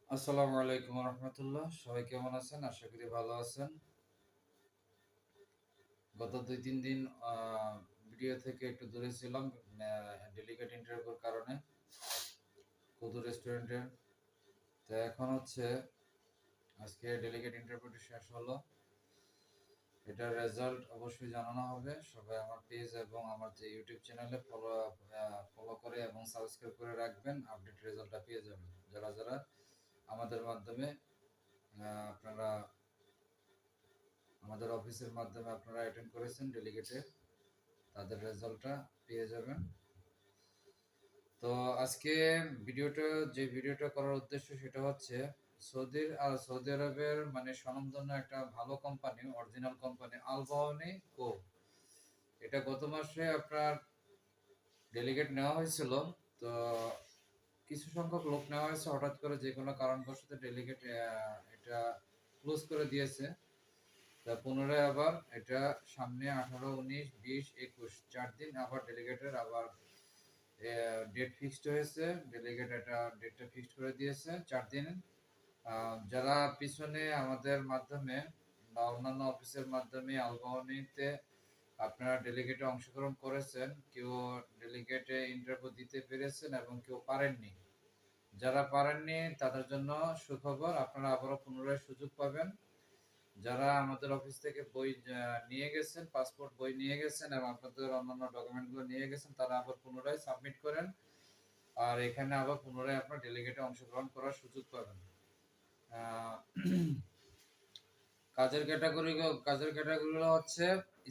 আসসালামু আলাইকুম রহমতুল্লাহ। সবাই কেমন আছেন? আশা করি ভালো আছেন। গত ২-৩ দিন ভিডিও থেকে একটু দূরে ছিলাম ডেলিগেট ইন্টারভিউর কারণে কুদু রেস্টুরেন্টে। তো এখন হচ্ছে আজকে ডেলিগেট ইন্টারভিউটি শেষ হলো। এটার রেজাল্ট অবশ্যই জানানো হবে। সবাই আমার পেজ এবং আমার যে ইউটিউব চ্যানেলে ফলো করে এবং সাবস্ক্রাইব করে রাখবেন। আপডেট রেজাল্টটা পেয়ে যাবেন। যারা যারা আমাদের মাধ্যমে আপনারা আমাদের অফিসের মাধ্যমে আপনারা অ্যাটেন্ড করেছেন ডেলিগেটে, তাদের রেজাল্টটা পেয়ে যাবেন। তো আজকে ভিডিওটা করার উদ্দেশ্য সেটা হচ্ছে সৌদি আরবের মানে স্বনামধন্য একটা ভালো কোম্পানি, অরিজিনাল কোম্পানি আল বাওয়ানি কো। এটা গত মাসে আপনার ডেলিগেট নেওয়া হয়েছিল। তো কিছু সংখ্যক লোক নেওয়া হয়েছে, হঠাৎ করে যে কোনো কারণবশত ডেলিগেট এটা ক্লোজ করে দিয়েছে। তা পুনরায় আবার এটা সামনে 18, 19, 20, 21 4 দিন আবার ডেলিগেটের আবার ডেট ফিক্সড হয়েছে। ডেলিগেট এটা ডেটটা ফিক্সড করে দিয়েছে 4 দিন। যারা পিছনে আমাদের মাধ্যমে বা অন্যান্য অফিসের মাধ্যমে আলবাওনিতে আপনারা ডেলিগেটে অংশগ্রহণ করেছেন, কেউ ডেলিগেটে ইন্টারভিউ দিতে পেরেছেন এবং কেউ পারেননি। যারা পারেননি তাদের জন্য সুখবর, আপনারা আবারও পুনরায় সুযোগ পাবেন। যারা আমাদের অফিস থেকে বই নিয়ে গেছেন, পাসপোর্ট বই নিয়ে গেছেন এবং আপনাদের অন্যান্য ডকুমেন্টগুলো নিয়ে গেছেন, তারা আবার পুনরায় সাবমিট করেন। আর এখানে আবার পুনরায় আপনার ডেলিগেটে অংশগ্রহণ করার সুযোগ পাবেন। আহ, কাজের ক্যাটাগরিগুলো হচ্ছে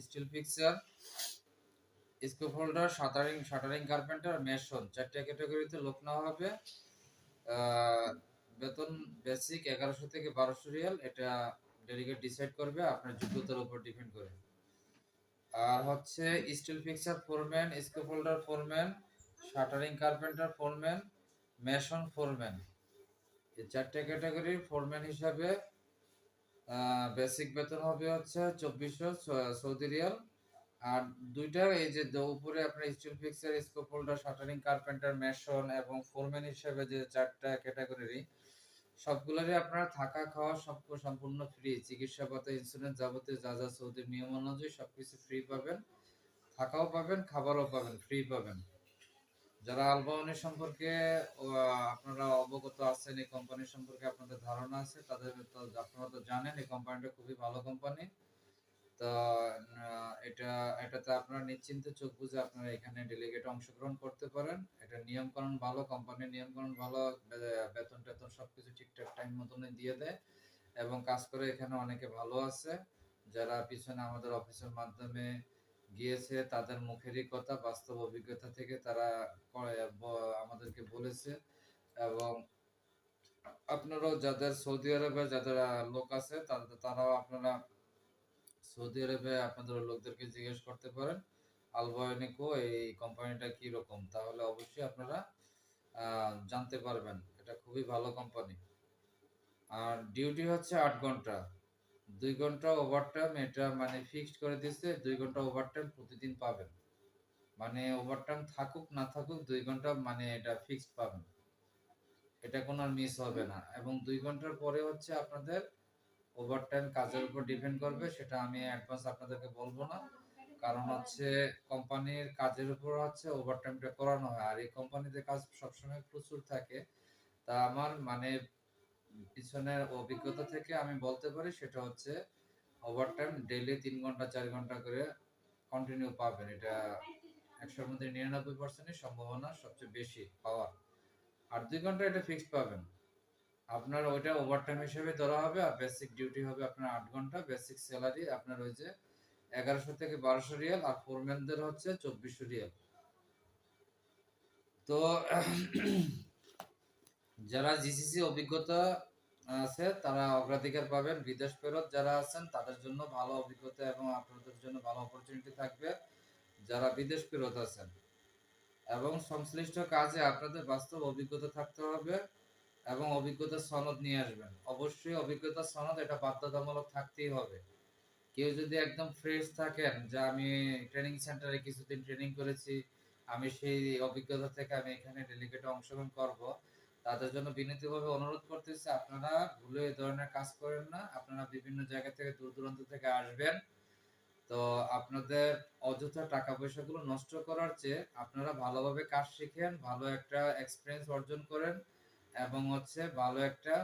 still fixer, scoop holder, shuttering carpenter, mason. 4টা ক্যাটাগরিতে লোক নেওয়া হবে। বেতন বেসিক 1100 থেকে 1200 রিয়াল। এটা ডেলিগেট ডিসাইড করবে আপনার যোগ্যতার উপর ডিপেন্ড করে। আর হচ্ছে still fixer foreman, scoop holder foreman, shuttering carpenter foreman, mason foreman. এই 4টা ক্যাটাগরির ফোরম্যান হিসাবে বেসিক বেতন হবে হচ্ছে 2400 সৌদি রিয়াল। আর দুইটা এই যে উপরে আপনার still fixer, scope holder, shuttering carpenter, mason এবং ফোরম্যান হিসেবে যে 4টা ক্যাটাগরি, সবগুলোরই আপনারা থাকা খাওয়া সব সম্পূর্ণ ফ্রি। চিকিৎসা ভাতা, ইন্স্যুরেন্স, যাবতীয় যা যা সৌদির নিয়ম অনুযায়ী সবকিছু ফ্রি পাবেন। থাকাও পাবেন, খাবারও পাবেন, ফ্রি পাবেন। যারা আলবাওনি সম্পর্কে আপনারা অবগত আছেন, এই কোম্পানি সম্পর্কে আপনাদের ধারণা আছে, তাদের তো আপনারা তো জানেন এই কোম্পানিটা খুবই ভালো কোম্পানি। তো এটাতে আপনারা নিশ্চিন্তে চোখ বুজে আপনারা এখানে ডেলিগেটে অংশগ্রহণ করতে পারেন। এটা নিয়মকানুন ভালো, কোম্পানির নিয়মকানুন ভালো, বেতন টেতন সবকিছু ঠিকঠাক টাইম মতনই দিয়ে দেয় এবং কাজ করে এখানে অনেকে ভালো আছে। যারা পিছনে আমাদের অফিসের মাধ্যমে গিয়েছে তাদের মুখেরই কথা, বাস্তব অভিজ্ঞতা থেকে তারা আমাদেরকে বলেছে। এবং আপনারাও যাদের সৌদি আরবে যাদের লোক আছে তারাও আপনারা সৌদি আরবে আপনাদের লোকদেরকে জিজ্ঞেস করতে পারেন আলবায়নিকো এই কোম্পানিটা কি রকম, তাহলে অবশ্যই আপনারা জানতে পারবেন। এটা খুবই ভালো কোম্পানি। আর ডিউটি হচ্ছে 8 ঘন্টা, 2 ঘন্টা ওভারটাইম। এটা মানে ফিক্সড করে দিচ্ছে, 2 ঘন্টা ওভারটাইম প্রতিদিন পাবেন। মানে ওভারটাইম থাকুক না থাকুক 2 ঘন্টা মানে এটা ফিক্সড পাবেন, এটা কোনো আর মিস হবে না। এবং 2 ঘন্টার পরে হচ্ছে আপনাদের ওভারটাইম কাজের উপর ডিপেন্ড করবে, সেটা আমি অ্যাডভান্স আপনাদেরকে বলবো না। কারণ হচ্ছে কোম্পানির কাজের উপর হচ্ছে ওভারটাইমটা করানো হয়। আর এই কোম্পানিতে কাজ সবসময় প্রচুর থাকে। তা আমার মানে পিছনের অভিজ্ঞতা থেকে আমি বলতে পারি সেটা হচ্ছে ওভারটাইম ডেইলি 3 ঘন্টা 4 ঘন্টা করে কন্টিনিউ পাবেন। এটা 100-র মধ্যে 99%ই সম্ভাবনা সবচেয়ে বেশি পাওয়ার। আর 2 ঘন্টা এটা ফিক্সড পাবেন। আপনার ওইটা ওভারটাইম হিসেবে ধরা হবে। আর বেসিক ডিউটি হবে আপনার 8 ঘন্টা। বেসিক স্যালারি আপনার ওই যে 1100 থেকে 1200 রিয়াল। আর ফোরম্যানদের হচ্ছে 2400 রিয়াল। তো যারা জিসিসি অভিজ্ঞতা আছে তারা অগ্রাধিকার পাবেন। বিদেশ ফেরত যারা আছেন তাদের জন্য ভালো অভিজ্ঞতা এবং আপনাদের জন্য ভালো অপরচুনিটি থাকবে যারা বিদেশ ফেরত আছেন। এবং সংশ্লিষ্ট কাজে আপনাদের বাস্তব অভিজ্ঞতা থাকতে হবে এবং অভিজ্ঞতার সনদ নিয়ে আসবেন। অবশ্যই অভিজ্ঞতার সনদ এটা বাধ্যতামূলক থাকতেই হবে। কেউ যদি একদম ফ্রেশ থাকেন যে আমি ট্রেনিং সেন্টারে কিছুদিন ট্রেনিং করেছি, আমি সেই অভিজ্ঞতা থেকে আমি এখানে ডেলিগেটে অংশগ্রহণ করব, তাদের জন্য বিনীতভাবে অনুরোধ করতেছি, আপনারা ভুলে এই ধরনের কাজ করেন না। আপনারা বিভিন্ন জায়গা থেকে দূর দূরান্ত থেকে আসবেন, তো আপনাদের অযথা টাকা পয়সাগুলো নষ্ট করার চেয়ে আপনারা ভালোভাবে কাজ শিখেন, ভালো একটা এক্সপিরিয়েন্স অর্জন করেন এবং হচ্ছে ভালো একটা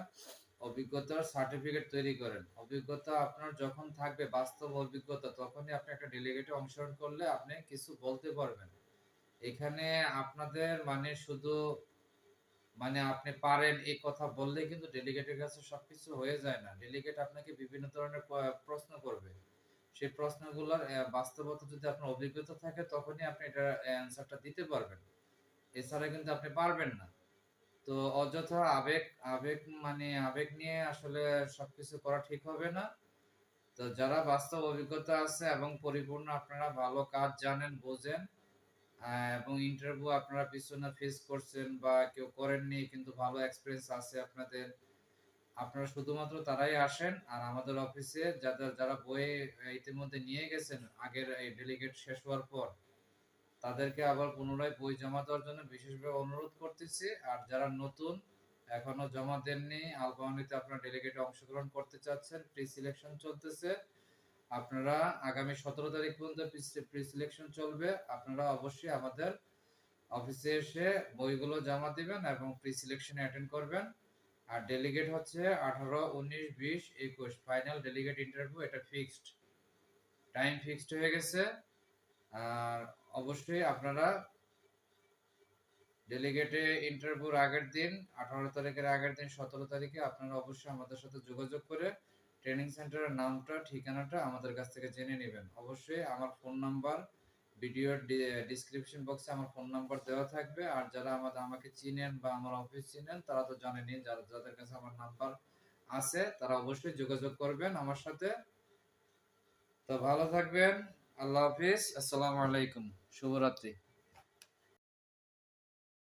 অভিজ্ঞতার সার্টিফিকেট তৈরি করেন। অভিজ্ঞতা আপনার যখন থাকবে, বাস্তব অভিজ্ঞতা, তখনই আপনি একটা ডেলিগেটে অংশগ্রহণ করলে আপনি কিছু বলতে পারবেন। এখানে আপনাদের মানে শুধু মানে আপনি পারেন এই কথা বললেই কিন্তু ডেলিগেটের কাছে সবকিছু হয়ে যায় না। ডেলিগেট আপনাকে বিভিন্ন ধরনের প্রশ্ন করবে। সেই প্রশ্নগুলোর বাস্তবতা যদি আপনার অভিজ্ঞতা থাকে তখনই আপনি এটার অ্যান্সারটা দিতে পারবেন। এছাড়া কিন্তু আপনি পারবেন না। তো অযথা আবেগ আবেগ মানে আবেগ নিয়ে আসলে সবকিছু করা ঠিক হবে না। তো যারা বাস্তব অভিজ্ঞতা আছে এবং পরিপূর্ণ আপনারা ভালো কাজ জানেন, বোঝেন, এবং ইন্টারভিউ আপনারা পিছনে ফেস করছেন বা কেউ করেননি কিন্তু ভালো এক্সপেরিয়েন্স আছে আপনাদের, আপনারা শুধুমাত্র তারাই আসেন। আর আমাদের অফিসে যারা বই ইতিমধ্যে নিয়ে গেছেন আগের এই ডেলিগেট শেষ হওয়ার পর, তাদেরকে আবার পুনরায় বই জমা দেওয়ার জন্য বিশেষভাবে অনুরোধ করতেছি। আর যারা নতুন এখনো জমা দেননি, আলবানিতে আপনারা ডেলিগেটে অংশগ্রহণ করতে চাচ্ছেন, প্রি সিলেকশন চলতেছে, আপনারা আগামী 17 তারিখ পর্যন্ত প্রি সিলেকশন চলবে। আপনারা অবশ্যই আমাদের অফিসে এসে বইগুলো জমা দিবেন এবং প্রি সিলেকশনে অ্যাটেন্ড করবেন। আর ডেলিগেট হচ্ছে 18, 19, 20, 21 ফাইনাল ডেলিগেট ইন্টারভিউ, এটা ফিক্সড টাইম, ফিক্সড হয়ে গেছে। আর অবশ্যই আপনারা ডেলিগেটে ইন্টারভিউর আগের দিন 18 তারিখের আগের দিন 17 তারিখে আপনারা অবশ্যই আমাদের সাথে যোগাযোগ করে ট্রেনিং সেন্টারের নামটা, ঠিকানাটা আমাদের কাছ থেকে জেনে নেবেন। অবশ্যই আমার ফোন নাম্বার ভিডিওর ডিসক্রিপশন বক্সে আমার ফোন নাম্বার দেওয়া থাকবে। আর যারা আমাকে চিনেন বা আমার অফিস চিনেন তারা তো জানেনই, যাদের কাছে আমার নাম্বার আছে তারা অবশ্যই যোগাযোগ করবেন আমার সাথে। তো ভালো থাকবেন। আল্লাহ হাফিজ। আসসালামু আলাইকুম। শুভরাত্রি।